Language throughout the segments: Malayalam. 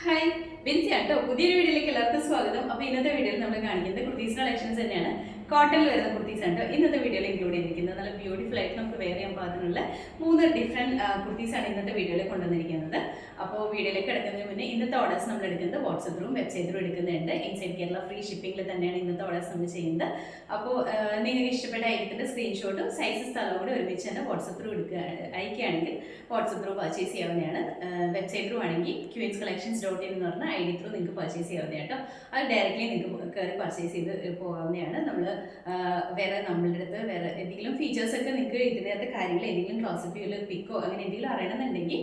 ഹായ് ബിൻസി ആട്ടോ പുതിയൊരു വീഡിയോയിലേക്ക് എല്ലാവർക്കും സ്വാഗതം. അപ്പോൾ ഇന്നത്തെ വീഡിയോയിൽ നമ്മൾ കാണിക്കുന്നത് കുർത്തീസ് കളക്ഷൻസ് തന്നെയാണ്. കോട്ടണിൽ വരുന്ന കുർത്തീസ് ആണ് ഇന്നത്തെ വീഡിയോയിൽ ഇൻക്ലൂഡ് ചെയ്തിരിക്കുന്നത്. നല്ല ബ്യൂട്ടിഫുൾ ആയിട്ട് നമുക്ക് വെയർ ചെയ്യാൻ പാകത്തിനുള്ള 3 ഡിഫറെൻറ്റ് കുർത്തീസാണ് ഇന്നത്തെ വീഡിയോയിൽ കൊണ്ടുവന്നിരിക്കുന്നത്. അപ്പോൾ വീഡിയോയിലേക്ക് എടുക്കുന്നതിന് മുന്നേ ഇന്നത്തെ ഓർഡേഴ്സ് നമ്മൾ എടുക്കുന്നത് വാട്സപ്പ് ത്രൂവും വെബ്സൈറ്റ് ത്രൂ എടുക്കുന്നുണ്ട്. ഇൻസൈഡ് കേരള ഫ്രീ ഷിപ്പിംഗിൽ തന്നെയാണ് ഇന്നത്തെ ഓർഡേഴ്സ് നമ്മൾ ചെയ്യുന്നത്. അപ്പോൾ നിങ്ങൾക്ക് ഇഷ്ടപ്പെട്ട ഐറ്റത്തിൻ്റെ സ്ക്രീൻഷോട്ടും സൈസ് സ്ഥലവും കൂടി ഒരുമിച്ച് തന്നെ വാട്സപ്പ് ത്രൂ അയക്കുകയാണെങ്കിൽ വാട്സപ്പ് ത്രൂ പർച്ചേസ് ചെയ്യാവുന്നതാണ്. വെബ്സൈറ്റ് ത്രൂ ആണെങ്കിൽ QXcollections.in എന്ന് പറഞ്ഞ ID ത്രൂ നിങ്ങൾക്ക് പർച്ചേസ് ചെയ്യാവുന്നതാണ് കേട്ടോ. അത് ഡയറക്റ്റ്ലി നിങ്ങൾക്ക് കയറി പർച്ചേസ് ചെയ്ത് പോകാവുന്നതാണ്. നമ്മൾ വേറെ നമ്മളുടെ അടുത്ത് വേറെ എന്തെങ്കിലും ഫീച്ചേഴ്സൊക്കെ നിങ്ങൾക്ക് ഇതിനകത്ത് കാര്യങ്ങൾ എന്തെങ്കിലും ക്ലാസിഫിക്കൽ പിക്കോ അങ്ങനെ എന്തെങ്കിലും അറിയണമെന്നുണ്ടെങ്കിൽ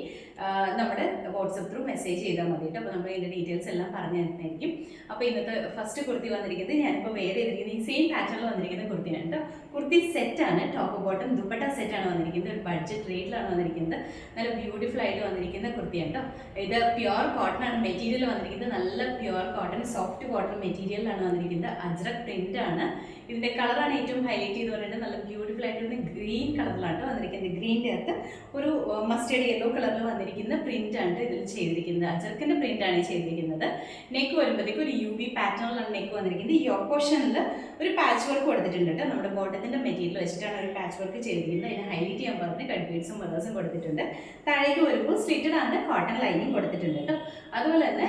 നമ്മുടെ വാട്സപ്പ് ത്രൂ മെസ്സേജ് ചെയ്താൽ മതി കേട്ടോ. അപ്പോൾ നമ്മൾ ഇതിൻ്റെ ഡീറ്റെയിൽസ് എല്ലാം പറഞ്ഞു തരുന്നതായിരിക്കും. അപ്പോൾ ഇന്നത്തെ ഫസ്റ്റ് കുർത്തി വന്നിരിക്കുന്നത് ഞാനിപ്പോൾ വേറെ ചെയ്തിരിക്കുന്നത് ഈ സെയിം പാറ്റേണിൽ വന്നിരിക്കുന്ന കുർത്തിയാണ് കേട്ടോ. കുർത്തി സെറ്റാണ്, ടോപ്പ് ബോട്ടം ദുപ്പട്ട സെറ്റാണ് വന്നിരിക്കുന്നത്. ഒരു ബഡ്ജറ്റ് റേറ്റിലാണ് വന്നിരിക്കുന്നത്. നല്ല ബ്യൂട്ടിഫുൾ ആയിട്ട് വന്നിരിക്കുന്ന കുർത്തിയാണ് കേട്ടോ. ഇത് പ്യുവർ കോട്ടൺ ആണ് മെറ്റീരിയൽ വന്നിരിക്കുന്നത്. നല്ല പ്യുവർ കോട്ടൺ സോഫ്റ്റ് കോട്ടൺ മെറ്റീരിയലാണ് വന്നിരിക്കുന്നത്. അജ്രക് പ്രിന്റ് ആണ്. ഇതിന്റെ കളറാണ് ഏറ്റവും ഹൈലൈറ്റ് ചെയ്ത് പറഞ്ഞിട്ട് നല്ല ബ്യൂട്ടിഫുൾ ആയിട്ടുള്ള ഗ്രീൻ കളറിലാണ് വന്നിരിക്കുന്നത്. ഗ്രീൻ്റെ അകത്ത് ഒരു മസ്റ്റേർഡ് യെല്ലോ കളറിൽ വന്നിരിക്കുന്ന പ്രിന്റ് ആണ് ഇതിൽ ചെയ്തിരിക്കുന്നത്. അജർക്കിന്റെ പ്രിന്റ് ആണ് ചെയ്തിരിക്കുന്നത്. നെക്ക് വരുമ്പോഴത്തേക്ക് ഒരു UV പാറ്റേണിലാണ് നെക്ക് വന്നിരിക്കുന്നത്. ഈ ഓപ്പോഷനിൽ ഒരു പാച്ച് വർക്ക് കൊടുത്തിട്ടുണ്ട് കേട്ടോ. നമ്മുടെ ബോട്ടത്തിന്റെ മെറ്റീരിയൽ വെച്ചിട്ടാണ് ഒരു പാച്ച് വർക്ക് ചെയ്തിരിക്കുന്നത്. അതിനെ ഹൈലൈറ്റ് ചെയ്യാൻ പറഞ്ഞ് കട്ട് ബീഡ്സും മിറേഴ്സും കൊടുത്തിട്ടുണ്ട്. താഴേക്ക് വരുമ്പോൾ സ്ലിറ്റഡ് ആണ്, കോട്ടൺ ലൈനിങ് കൊടുത്തിട്ടുണ്ട് കേട്ടോ. അതുപോലെ തന്നെ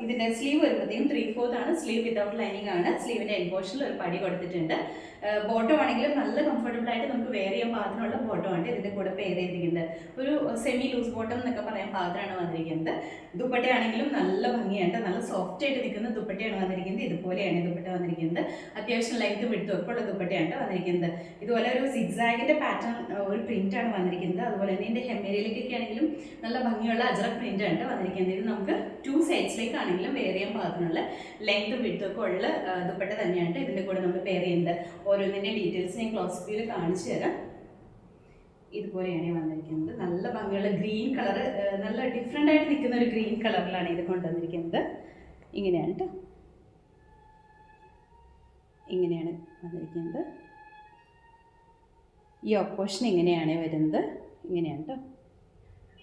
ഇതിന്റെ സ്ലീവ് വരുമ്പോഴത്തേക്കും 3/4 ആണ്. സ്ലീവ് വിതൗട്ട് ലൈനിങ് ആണ്. സ്ലീവിന്റെ എൻപോഷനിൽ ഒരു പടി കൊടുത്തിട്ടുണ്ട്. ബോട്ടം ആണെങ്കിലും നല്ല കംഫർട്ടബിൾ ആയിട്ട് നമുക്ക് വെയർ ചെയ്യാൻ പാകത്തിനുള്ള ബോട്ടം ആണ് ഇതിന്റെ കൂടെ പെയർ ചെയ്തിരിക്കുന്നത്. ഒരു സെമി ലൂസ് ബോട്ടം എന്നൊക്കെ പറയാൻ പാകത്തിനാണ് വന്നിരിക്കുന്നത്. ദുപ്പട്ടയാണെങ്കിലും നല്ല ഭംഗിയായിട്ട് നല്ല സോഫ്റ്റ് ആയിട്ട് നിൽക്കുന്ന ദുപ്പട്ടയാണ് വന്നിരിക്കുന്നത്. ഇതുപോലെയാണ് ദുപ്പട്ട വന്നിരിക്കുന്നത്. അത്യാവശ്യം ലെങ്ത് വിടുത്തും ഒക്കെ ഉള്ള ദുപ്പട്ടയാണ് വന്നിരിക്കുന്നത്. ഇതുപോലെ ഒരു സിഗ്സാഗിന്റെ പാറ്റേൺ ഒരു പ്രിന്റ് ആണ് വന്നിരിക്കുന്നത്. അതുപോലെ തന്നെ ഇതിന്റെ ഹെമ്മേരിയിലേക്കൊക്കെ ആണെങ്കിലും നല്ല ഭംഗിയുള്ള അജ്രക് പ്രിന്റ് ആണ് വന്നിരിക്കുന്നത്. ഇത് നമുക്ക് 2 സൈഡ്സിലേക്കാണെങ്കിലും വെയർ ചെയ്യാൻ പാകത്തിനുള്ള ലെങ്ത് വിടുത്തും ഒക്കെ ഉള്ള ദുപ്പട്ട തന്നെയാണ് ഇതിന്റെ കൂടെ നമ്മൾ പെയർ ചെയ്യുന്നത്. ഓരോന്നിന്റെ ഡീറ്റെയിൽസ് ഞാൻ ക്ലോസ് വ്യൂവിൽ കാണിച്ചു തരാം. ഇതുപോലെയാണ് വന്നിരിക്കുന്നത്. നല്ല ഭംഗിയുള്ള ഗ്രീൻ കളർ, നല്ല ഡിഫറെൻ്റ് ആയിട്ട് നിൽക്കുന്ന ഒരു ഗ്രീൻ കളറിലാണ് ഇത് കൊണ്ടുവന്നിരിക്കുന്നത്. ഇങ്ങനെയാണ് കേട്ടോ, ഇങ്ങനെയാണ് വന്നിരിക്കുന്നത്. ഈ ഓപ്പോഷൻ ഇങ്ങനെയാണ് വരുന്നത്. ഇങ്ങനെയാണ് കേട്ടോ.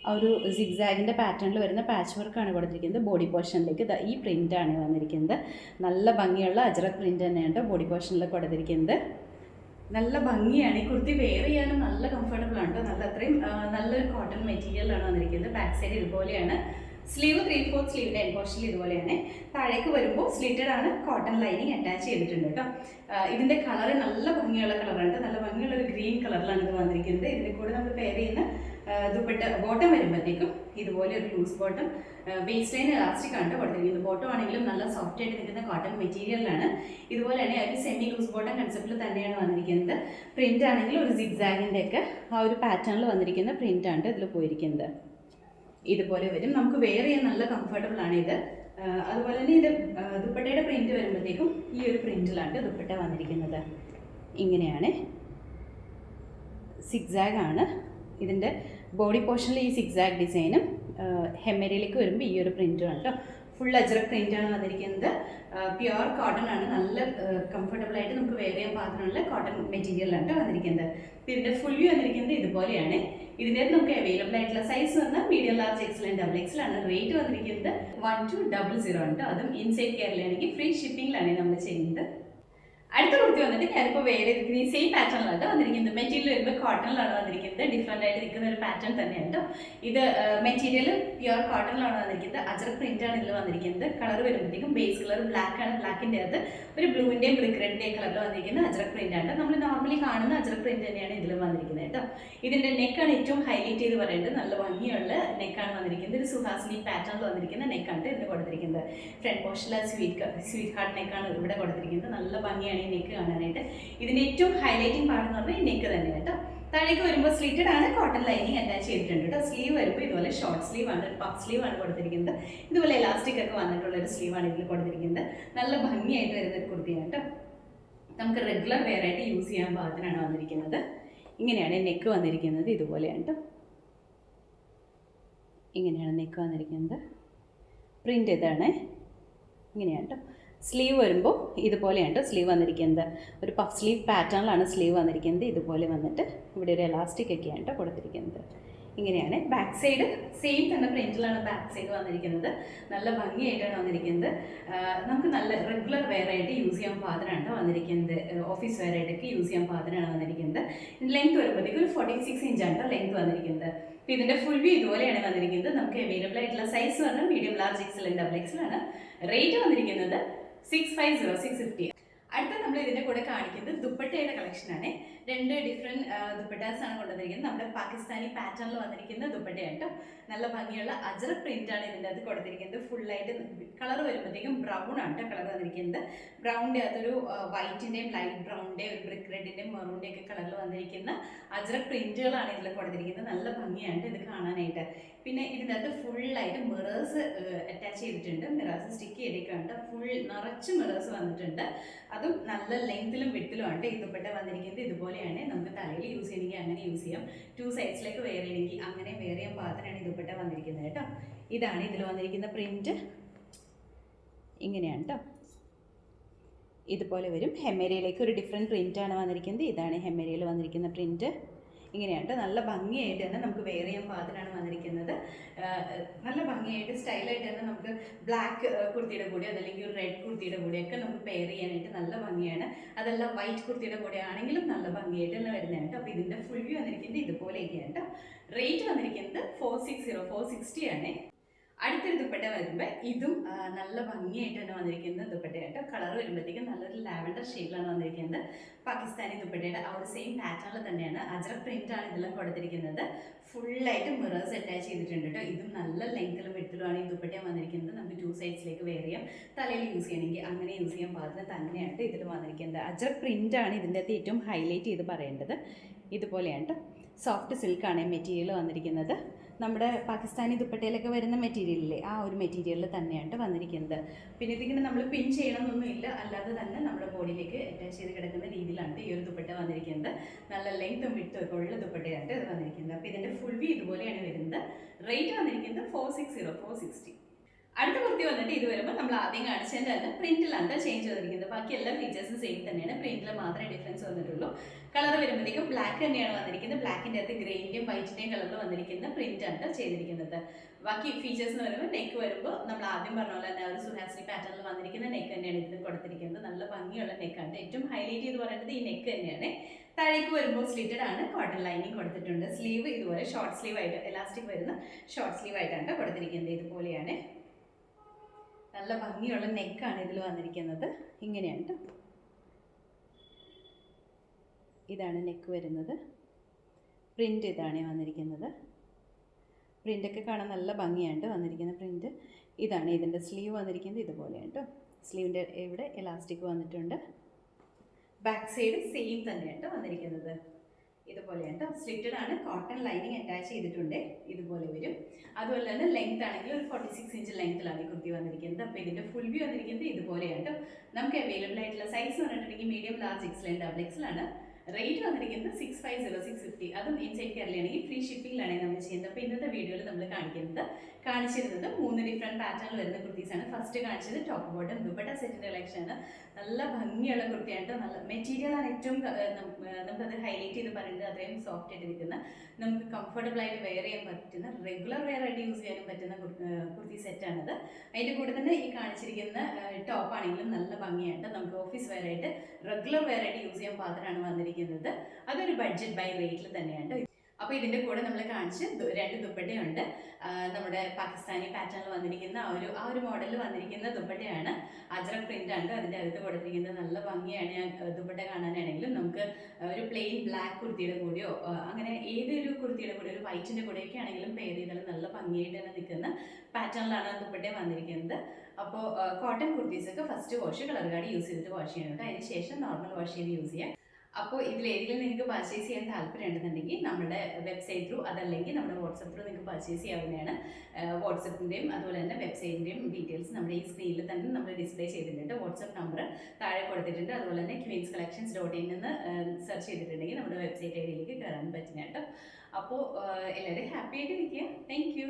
ആ ഒരു സിഗ്സാഗിൻ്റെ പാറ്റേണിൽ വരുന്ന പാച്ച് വർക്കാണ് കൊടുത്തിരിക്കുന്നത്. ബോഡി പോർഷനിലേക്ക് ഈ പ്രിൻ്റാണ് വന്നിരിക്കുന്നത്. നല്ല ഭംഗിയുള്ള അജ്രക് പ്രിൻ്റ് തന്നെയാണ് ബോഡി പോർഷനിൽ കൊടുത്തിരിക്കുന്നത്. നല്ല ഭംഗിയാണ്. ഈ കുർത്തി വെയർ ചെയ്യാനും നല്ല കംഫർട്ടബിൾ ആണ് കേട്ടോ. നല്ല അത്രയും നല്ലൊരു കോട്ടൺ മെറ്റീരിയലാണ് വന്നിരിക്കുന്നത്. ബാക്ക് സൈഡ് ഇതുപോലെയാണ്. സ്ലീവ് 3/4 സ്ലീവിൻ്റെ എൻപോഷനിൽ ഇതുപോലെയാണ്. താഴേക്ക് വരുമ്പോൾ സ്ലിറ്റഡ് ആണ്, കോട്ടൺ ലൈനിങ് അറ്റാച്ച് ചെയ്തിട്ടുണ്ട് കേട്ടോ. ഇതിൻ്റെ കളറ് നല്ല ഭംഗിയുള്ള കളറാണ്. നല്ല ഭംഗിയുള്ള ഒരു ഗ്രീൻ കളറിലാണ് ഇത് വന്നിരിക്കുന്നത്. ഇതിൻ്റെ കൂടെ നമ്മൾ പെയർ ചെയ്യുന്ന ദുപ്പട്ട ബോട്ടം വരുമ്പോഴത്തേക്കും ഇതുപോലെ ഒരു loose bottom waist line elastic ആണ് കൊടുത്തിരിക്കുന്നത്. ബോട്ടം ആണെങ്കിലും നല്ല സോഫ്റ്റ് ആയിട്ട് നിൽക്കുന്ന കോട്ടൺ മെറ്റീരിയലാണ്. ഇതുപോലെ തന്നെ ഒരു സെമി ലൂസ് ബോട്ടം കൺസെപ്റ്റിൽ തന്നെയാണ് വന്നിരിക്കുന്നത്. പ്രിന്റ് ആണെങ്കിൽ ഒരു സിഗ്സാഗിൻ്റെ ഒക്കെ ആ ഒരു പാറ്റേണിൽ വന്നിരിക്കുന്ന പ്രിന്റ് ആണ് ഇതിൽ പോയിരിക്കുന്നത്. ഇതുപോലെ വരും. നമുക്ക് വെയർ ചെയ്യാൻ നല്ല കംഫർട്ടബിൾ ആണ് ഇത്. അതുപോലെ തന്നെ ഇത് ദുപ്പട്ടയുടെ പ്രിന്റ് വരുമ്പോഴത്തേക്കും ഈ ഒരു പ്രിന്റിലാണ് ദുപ്പട്ട വന്നിരിക്കുന്നത്. ഇങ്ങനെയാണ്, സിഗ്സാഗ് ആണ് ഇതിൻ്റെ ബോഡി പോർഷനിൽ ഈ സിഗ്സാഗ് ഡിസൈനും ഹെമ്മേരിയിലേക്ക് വരുമ്പോൾ ഈ ഒരു പ്രിന്റും ആണ് കേട്ടോ. ഫുൾ അജ്രക് പ്രിന്റാണ് വന്നിരിക്കുന്നത്. പ്യുവർ കോട്ടൺ ആണ്. നല്ല കംഫർട്ടബിൾ ആയിട്ട് നമുക്ക് വെയർ ചെയ്യാൻ പാകത്തിനുള്ള കോട്ടൺ മെറ്റീരിയലാണ് വന്നിരിക്കുന്നത്. ഇതിൻ്റെ ഫുൾ വ്യൂ വന്നിരിക്കുന്നത് ഇതുപോലെയാണ്. ഇതിൻ്റെ നമുക്ക് അവൈലബിൾ ആയിട്ടുള്ള സൈസ് വന്നാൽ medium, large, XL and XXL ആണ്. റേറ്റ് വന്നിരിക്കുന്നത് 1200 ആണ് കേട്ടോ. അതും ഇൻസൈഡ് കേരളയാണെങ്കിൽ ഫ്രീ ഷിപ്പിംഗിലാണ് നമ്മൾ ചെയ്യുന്നത്. അടുത്ത കുർത്തി വന്നിട്ട് ഞാനിപ്പോൾ വേറെ ഈ സെയിം പാറ്റേണിലാണ് വന്നിരിക്കുന്നത്. മെറ്റീരിയൽ വരുമ്പോൾ കോട്ടണിലാണ് വന്നിരിക്കുന്നത്. ഡിഫറെൻ്റ് ആയിട്ട് നിൽക്കുന്ന ഒരു പാറ്റേൺ തന്നെയാണ് കേട്ടോ. ഇത് മെറ്റീരിയൽ പ്യുവർ കോട്ടണിലാണ് വന്നിരിക്കുന്നത്. അജ്രക് പ്രിന്റാണ് ഇതിൽ വന്നിരിക്കുന്നത്. കളർ വരുമ്പോഴത്തേക്കും ബേസ് കളർ ബ്ലാക്ക് ആണ്. ബ്ലാക്കിൻ്റെ അകത്ത് ഒരു ബ്ലൂവിൻ്റെയും ബ്രിക്ക് റെഡിൻ്റെയും കളറിൽ വന്നിരിക്കുന്ന അജ്രക് പ്രിന്റ് ആണ്. നമ്മൾ നോർമലി കാണുന്ന അജ്രക് പ്രിന്റ് തന്നെയാണ് ഇതിലും വന്നിരിക്കുന്നത് കേട്ടോ. ഇതിൻ്റെ നെക്കാണ് ഏറ്റവും ഹൈലൈറ്റ് ചെയ്ത് പറയുന്നത്. നല്ല ഭംഗിയുള്ള നെക്കാണ് വന്നിരിക്കുന്നത്. ഒരു സുഹാസിനി പാറ്റേണിൽ വന്നിരിക്കുന്ന നെക്കാണ് ഇതിന് കൊടുത്തിരിക്കുന്നത്. ഫ്രണ്ട് പോർഷനിൽ സ്വീറ്റ് ഹാർട്ട് നെക്കാണ് ഇവിടെ കൊടുത്തിരിക്കുന്നത്. നല്ല ഭംഗിയാണ് ഈ നെക്ക് കാണാനായിട്ട്. ഇതിൻ്റെ ഏറ്റവും ഹൈലൈറ്റിംഗ് പാർട്ട് എന്ന് പറഞ്ഞാൽ ഈ നെക്ക് തന്നെയാണ് കേട്ടോ. താഴേക്ക് വരുമ്പോൾ സ്ലിറ്റഡ് ആണ്, കോട്ടൺ ലൈനിങ് അറ്റാച്ച് ചെയ്തിട്ടുണ്ട് കേട്ടോ. സ്ലീവ് വരുമ്പോൾ ഇതുപോലെ ഷോർട്ട് സ്ലീവ് ആണ്, പഫ് സ്ലീവ് ആണ് കൊടുത്തിരിക്കുന്നത്. ഇതുപോലെ എലാസ്റ്റിക് ഒക്കെ വന്നിട്ടുള്ള ഒരു സ്ലീവാണ് ഇതിൽ കൊടുത്തിരിക്കുന്നത്. നല്ല ഭംഗിയായിട്ട് വരുന്ന ഒരു കുർത്തിയാണ് കേട്ടോ. നമുക്ക് റെഗുലർ വെയർ ആയിട്ട് യൂസ് ചെയ്യാൻ പാകത്തിനാണ് വന്നിരിക്കുന്നത്. ഇങ്ങനെയാണ് നെക്ക് വന്നിരിക്കുന്നത്. ഇതുപോലെയാണ് കേട്ടോ. ഇങ്ങനെയാണ് നെക്ക് വന്നിരിക്കുന്നത്. പ്രിൻ്റ് ഇതാണ്. ഇങ്ങനെയാണ് കേട്ടോ. സ്ലീവ് വരുമ്പോൾ ഇതുപോലെയാണ് സ്ലീവ് വന്നിരിക്കുന്നത്. ഒരു പഫ് സ്ലീവ് പാറ്റേണിലാണ് സ്ലീവ് വന്നിരിക്കുന്നത്. ഇതുപോലെ വന്നിട്ട് ഇവിടെ ഒരു എലാസ്റ്റിക് ഒക്കെയാണ് കൊടുത്തിരിക്കുന്നത്. ഇങ്ങനെയാണ്. ബാക്ക് സൈഡ് സെയിം തന്നെ പ്രിന്റിലാണ് ബാക്ക് സൈഡ് വന്നിരിക്കുന്നത്. നല്ല ഭംഗിയായിട്ടാണ് വന്നിരിക്കുന്നത്. നമുക്ക് നല്ല റെഗുലർ വെയർ ആയിട്ട് യൂസ് ചെയ്യാൻ പാകത്തിനാണ് വന്നിരിക്കുന്നത്. ഓഫീസ് വെയർ ആയിട്ടൊക്കെ യൂസ് ചെയ്യാൻ പാകത്തിനാണ് വന്നിരിക്കുന്നത്. ലെങ്ത് വരുമ്പോഴത്തേക്ക് ഒരു 46 ഇഞ്ചാണ് ലെങ്ത് വന്നിരിക്കുന്നത്. അപ്പോൾ ഇതിൻ്റെ ഫുൾ വ്യൂ ഇതുപോലെയാണ് വന്നിരിക്കുന്നത്. നമുക്ക് അവൈലബിൾ ആയിട്ടുള്ള സൈസ് പറഞ്ഞാൽ മീഡിയം, ലാർജ്, എക്സൽ, ഡബിൾ എക്സലാണ്. റേറ്റ് വന്നിരിക്കുന്നത് 650. അടുത്ത നമ്മൾ ഇതിൻ്റെ കൂടെ കാണിക്കുന്നത് ദുപ്പട്ടയുടെ കളക്ഷനാണ്. രണ്ട് ഡിഫറെൻറ്റ് ദുപ്പട്ടാസ് ആണ് കൊണ്ടുവന്നിരിക്കുന്നത്. നമ്മുടെ പാകിസ്ഥാനി പാറ്റേണിൽ വന്നിരിക്കുന്ന ദുപ്പട്ടയായിട്ടോ. നല്ല ഭംഗിയുള്ള അജ്രക് പ്രിന്റ് ആണ് ഇതിൻ്റെ അത് കൊടുത്തിരിക്കുന്നത്. ഫുള്ളായിട്ട് കളർ വരുമ്പോഴത്തേക്കും ബ്രൗൺ ആണ് കളർ വന്നിരിക്കുന്നത്. ബ്രൗണിൻ്റെ അതൊരു വൈറ്റിൻ്റെയും ലൈറ്റ് ബ്രൗണിൻ്റെയും ഒരു ബ്രിക്ക് റെഡിൻ്റെയും മെറൂണിൻ്റെ ഒക്കെ കളറിൽ വന്നിരിക്കുന്ന അജ്രക് പ്രിന്റുകളാണ് ഇതിൽ കൊടുത്തിരിക്കുന്നത്. നല്ല ഭംഗിയാണ് ഇത് കാണാനായിട്ട്. പിന്നെ ഇതിൻ്റെ അകത്ത് ഫുള്ളായിട്ട് മിറേഴ്സ് അറ്റാച്ച് ചെയ്തിട്ടുണ്ട്. മിറേഴ്സ് സ്റ്റിക്ക് ചെയ്തേക്കാണ്ട് ഫുൾ നിറച്ച് മിറേഴ്സ് വന്നിട്ടുണ്ട്. അതും നല്ല ലെങ്ത്തിലും വിഡ്ത്തിലുമാണ് ഈ ദുപ്പട്ട വന്നിരിക്കുന്നത്. ഇതുപോലെയാണ് നമുക്ക് തലയിൽ യൂസ് ചെയ്യണമെങ്കിൽ അങ്ങനെ യൂസ് ചെയ്യാം. 2 സൈഡ്സിലേക്ക് വെയർ ചെയ്യണമെങ്കിൽ അങ്ങനെ വെയർ ചെയ്യാൻ പാകത്തിനാണ് ഈ ദുപ്പട്ട വന്നിരിക്കുന്നത് കേട്ടോ. ഇതാണ് ഇതിൽ വന്നിരിക്കുന്ന പ്രിന്റ്. ഇങ്ങനെയാണ് കേട്ടോ. ഇതുപോലെ വരും. ഹെമ്മേരിയയിലേക്ക് ഒരു ഡിഫറെൻറ്റ് പ്രിൻ്റാണ് വന്നിരിക്കുന്നത്. ഇതാണ് ഹെമ്മേരിയയിൽ വന്നിരിക്കുന്ന പ്രിന്റ്. ഇങ്ങനെയാണ് നല്ല ഭംഗിയായിട്ട് തന്നെ നമുക്ക് വെയർ ചെയ്യാൻ പാകത്തിനാണ് വന്നിരിക്കുന്നത്. നല്ല ഭംഗിയായിട്ട് സ്റ്റൈലായിട്ട് തന്നെ നമുക്ക് ബ്ലാക്ക് കുർത്തിയുടെ കൂടെ അതല്ലെങ്കിൽ ഒരു റെഡ് കുർത്തിയുടെ കൂടെയൊക്കെ നമുക്ക് പെയർ ചെയ്യാനായിട്ട് നല്ല ഭംഗിയാണ്. അതല്ല വൈറ്റ് കുർത്തിയുടെ കൂടെ ആണെങ്കിലും നല്ല ഭംഗിയായിട്ട് തന്നെ വരുന്നതാണ് കേട്ടോ. അപ്പോൾ ഇതിൻ്റെ ഫുൾ വ്യൂ വന്നിരിക്കുന്നത് ഇതുപോലെയൊക്കെയാണ് കേട്ടോ. റേറ്റ് വന്നിരിക്കുന്നത് 460 ആണ്. അടുത്തൊരു ദുപ്പട്ട വരുമ്പോൾ ഇതും നല്ല ഭംഗിയായിട്ട് തന്നെ വന്നിരിക്കുന്ന ദുപ്പട്ടയായിട്ട്. കളർ വരുമ്പോഴത്തേക്കും നല്ലൊരു ലാവൻഡർ ഷെയ്ഡിലാണ് വന്നിരിക്കുന്നത്. പാകിസ്ഥാനി ദുപ്പട്ടയുടെ ആ ഒരു സെയിം പാറ്റേണിൽ തന്നെയാണ് അജ്രക് പ്രിൻ്റാണ് ഇതെല്ലാം കൊടുത്തിരിക്കുന്നത്. ഫുള്ളായിട്ട് മിറേഴ്സ് അറ്റാച്ച് ചെയ്തിട്ടുണ്ട് കേട്ടോ. ഇതും നല്ല ലെങ്ത്തിലും വിഡ്ത്തിലുമാണ് ഈ ദുപ്പട്ട വന്നിരിക്കുന്നത്. നമുക്ക് 2 സൈഡ്സിലേക്ക് വെയർ ചെയ്യാം. തലയിൽ യൂസ് ചെയ്യണമെങ്കിൽ അങ്ങനെ യൂസ് ചെയ്യാൻ പാകത്തിന് തന്നെയാണ് ഇതിൽ വന്നിരിക്കുന്നത്. അജ്രക് പ്രിൻ്റാണ് ഇതിൻ്റെ അകത്ത് ഏറ്റവും ഹൈലൈറ്റ് ചെയ്ത് പറയേണ്ടത്. ഇതുപോലെയാണ് കേട്ടോ. സോഫ്റ്റ് സിൽക്കാണ് മെറ്റീരിയൽ വന്നിരിക്കുന്നത്. നമ്മുടെ പാകിസ്ഥാനി ദുപ്പട്ടയിലൊക്കെ വരുന്ന മെറ്റീരിയലില്ലേ ആ ഒരു മെറ്റീരിയലിൽ തന്നെയാണ് വന്നിരിക്കുന്നത്. പിന്നെ ഇതിങ്ങനെ നമ്മൾ പിൻ ചെയ്യണമെന്നൊന്നുമില്ല, അല്ലാതെ തന്നെ നമ്മുടെ ബോഡിയിലേക്ക് അറ്റാച്ച് ചെയ്ത് കിടക്കുന്ന രീതിയിലാണ് ഈ ഒരു ദുപ്പട്ട വന്നിരിക്കുന്നത്. നല്ല ലെങ്ത്തും വിഡ്ത്തും ഒക്കെ ഉള്ള ദുപ്പട്ടയാണ് ഇത് വന്നിരിക്കുന്നത്. അപ്പോൾ ഇതിൻ്റെ ഫുൾ വ്യൂ ഇതുപോലെയാണ് വരുന്നത്. റേറ്റ് വന്നിരിക്കുന്നത് 460. അടുത്ത കുർത്തി വന്നിട്ട് ഇത് വരുമ്പോൾ നമ്മൾ ആദ്യം കാണിച്ചതിൻ്റെ തന്നെ പ്രിന്റിലാണ് ചേഞ്ച് വന്നിരിക്കുന്നത്. ബാക്കി എല്ലാ ഫീച്ചേഴ്സും സെയിം തന്നെയാണ്. പ്രിന്റിൽ മാത്രമേ ഡിഫറൻസ് വന്നിട്ടുള്ളൂ. കളർ വരുമ്പോഴത്തേക്കും ബ്ലാക്ക് തന്നെയാണ് വന്നിരിക്കുന്നത്. ബ്ലാക്കിൻ്റെ അകത്ത് ഗ്രെയിൻ്റെയും വൈറ്റിൻ്റെയും കളറിൽ വന്നിരിക്കുന്ന പ്രിന്റാണ് ചെയ്തിരിക്കുന്നത്. ബാക്കി ഫീച്ചേഴ്സ് എന്ന് പറയുമ്പോൾ നെക്ക് വരുമ്പോൾ നമ്മൾ ആദ്യം പറഞ്ഞ പോലെ തന്നെ ഒരു സുഹാസിനി പാറ്റേണിൽ വന്നിരിക്കുന്ന നെക്ക് തന്നെയാണ് ഇതിന് കൊടുത്തിരിക്കുന്നത്. നല്ല ഭംഗിയുള്ള നെക്കാണ്. ഏറ്റവും ഹൈലൈറ്റ് ചെയ്ത് പറയുന്നത് ഈ നെക്ക് തന്നെയാണ്. താഴേക്ക് വരുമ്പോൾ സ്ലിറ്റഡ് ആണ്. കോട്ടൺ ലൈനിങ് കൊടുത്തിട്ടുണ്ട്. സ്ലീവ് ഇതുപോലെ ഷോർട്ട് സ്ലീവ് ആയിട്ട് എലാസ്റ്റിക് വരുന്ന ഷോർട്ട് സ്ലീവ് ആയിട്ടാണ് കൊടുത്തിരിക്കുന്നത്. ഇതുപോലെയാണ്. നല്ല ഭംഗിയുള്ള നെക്കാണ് ഇതിൽ വന്നിരിക്കുന്നത്. ഇങ്ങനെയാണ് കേട്ടോ. ഇതാണ് നെക്ക് വരുന്നത്. പ്രിൻ്റ് ഇതാണ് വന്നിരിക്കുന്നത്. പ്രിൻ്റൊക്കെ കാണാൻ നല്ല ഭംഗിയാണ് വന്നിരിക്കുന്ന പ്രിൻ്റ്. ഇതാണ് ഇതിൻ്റെ സ്ലീവ് വന്നിരിക്കുന്നത്. ഇതുപോലെയാണ് കേട്ടോ. സ്ലീവിൻ്റെ ഇവിടെ എലാസ്റ്റിക് വന്നിട്ടുണ്ട്. ബാക്ക് സൈഡ് സെയിം തന്നെയാണ് വന്നിരിക്കുന്നത്. ഇതുപോലെയാണ് കേട്ടോ. സ്ലിറ്റഡ് ആണ്. കോട്ടൺ ലൈനിങ് അറ്റാച്ച് ചെയ്തിട്ടുണ്ട്. ഇതുപോലെ വരും. അതുപോലെ തന്നെ ലെങ്ത് ആണെങ്കിൽ ഒരു 46 ഇഞ്ച് ലെങ്ത്തിലാണ് ഈ കുർത്തി വന്നിരിക്കുന്നത്. അപ്പോൾ ഇതിൻ്റെ ഫുൾ വ്യൂ വന്നിരിക്കുന്നത് ഇതുപോലെയാണ് കേട്ടോ. നമുക്ക് അവൈലബിൾ ആയിട്ടുള്ള സൈസ് പറഞ്ഞിട്ടുണ്ടെങ്കിൽ മീഡിയം, ലാർജ്, എക്സൽ, ഡബിൾ എക്സലാണ്. റേറ്റ് വന്നിരിക്കുന്നത് 650. അതും ഇൻസൈഡ് കേരളയാണെങ്കിൽ ഫ്രീ ഷിപ്പിംഗിലാണ് നമ്മൾ ചെയ്യുന്നത്. അപ്പോൾ ഇന്നത്തെ വീഡിയോയിൽ നമ്മൾ കാണിച്ചിരുന്നത് 3 ഡിഫറെൻറ്റ് പാറ്റേണിൽ വരുന്ന കുർത്തീസാണ്. ഫസ്റ്റ് കാണിച്ചത് ടോപ്പ് ബോട്ടം ദുപ്പട്ട സെറ്റിൻ്റെ കളക്ഷനാണ്. നല്ല ഭംഗിയുള്ള കുർത്തിയായിട്ട് നല്ല മെറ്റീരിയലാണ് ഏറ്റവും നമുക്കത് ഹൈലൈറ്റ് ചെയ്ത് പറയുന്നത്. അത്രയും സോഫ്റ്റ് ആയിട്ട് നിൽക്കുന്ന, നമുക്ക് കംഫർട്ടബിൾ ആയിട്ട് വെയർ ചെയ്യാൻ പറ്റുന്ന, റെഗുലർ വെയർ ആയിട്ട് യൂസ് ചെയ്യാനും പറ്റുന്ന കുർത്തി സെറ്റാണത്. അതിൻ്റെ കൂടെ തന്നെ ഈ കാണിച്ചിരിക്കുന്ന ടോപ്പ് ആണെങ്കിലും നല്ല ഭംഗിയായിട്ട് നമുക്ക് ഓഫീസ് വെയർ ആയിട്ട് റെഗുലർ വെയർ ആയിട്ട് യൂസ് ചെയ്യാൻ പാകത്തിനാണ് വന്നിരിക്കുന്നത്. അതൊരു ബഡ്ജറ്റ് ബൈ റേറ്റിൽ തന്നെയാണ്. അപ്പോൾ ഇതിൻ്റെ കൂടെ നമ്മൾ കാണിച്ച് 2 ദുപ്പട്ടയുണ്ട്. നമ്മുടെ പാകിസ്ഥാനി പാറ്റേണിൽ വന്നിരിക്കുന്ന ആ ഒരു മോഡലിൽ വന്നിരിക്കുന്ന ദുപ്പട്ടയാണ്. അജ്രക് പ്രിന്റ് ആണ് അതിൻ്റെ അകത്ത് കൊടുത്തിരിക്കുന്നത്. നല്ല ഭംഗിയാണ്. ദുപ്പട്ട കാണാനാണെങ്കിലും നമുക്ക് ഒരു പ്ലെയിൻ ബ്ലാക്ക് കുർത്തിയുടെ കൂടെയോ അങ്ങനെ ഏതൊരു കുർത്തിയുടെ കൂടെ, ഒരു വൈറ്റിൻ്റെ കൂടെയൊക്കെ ആണെങ്കിലും പെയർ ചെയ്താൽ നല്ല ഭംഗിയായിട്ട് തന്നെ നിൽക്കുന്ന പാറ്റേണിലാണ് ദുപ്പട്ട വന്നിരിക്കുന്നത്. അപ്പോൾ കോട്ടൺ കുർത്തീസൊക്കെ first wash colour card use ചെയ്തിട്ട് വാഷ് ചെയ്യണം. അതിന് ശേഷം നോർമൽ വാഷ് ചെയ്ത് യൂസ് ചെയ്യാം. അപ്പോൾ ഇതിലേതെങ്കിലും നിങ്ങൾക്ക് പർച്ചേസ് ചെയ്യാൻ താല്പര്യം ഉണ്ടെന്നുണ്ടെങ്കിൽ നമ്മുടെ വെബ്സൈറ്റ് ത്രൂ, അതല്ലെങ്കിൽ നമ്മുടെ വാട്സപ്പ് ത്രൂ നിങ്ങൾക്ക് പർച്ചേസ് ചെയ്യാവുന്നതാണ്. വാട്സപ്പിൻ്റെയും അതുപോലെ തന്നെ വെബ്സൈറ്റിൻ്റെയും ഡീറ്റെയിൽസ് നമ്മുടെ ഈ സ്ക്രീനിൽ തന്നെ നമ്മൾ ഡിസ്പ്ലേ ചെയ്തിട്ടുണ്ട്. വാട്സപ്പ് നമ്പർ താഴെ കൊടുത്തിട്ടുണ്ട്. അതുപോലെ തന്നെ queenscollections.in എന്ന് സെർച്ച് ചെയ്തിട്ടുണ്ടെങ്കിൽ നമ്മുടെ വെബ്സൈറ്റ് ഐഡിയിലേക്ക് കയറാൻ പറ്റുന്ന കേട്ടോ. അപ്പോൾ എല്ലാവരും ഹാപ്പി ആയിട്ട് ഇരിക്കുക. Thank you.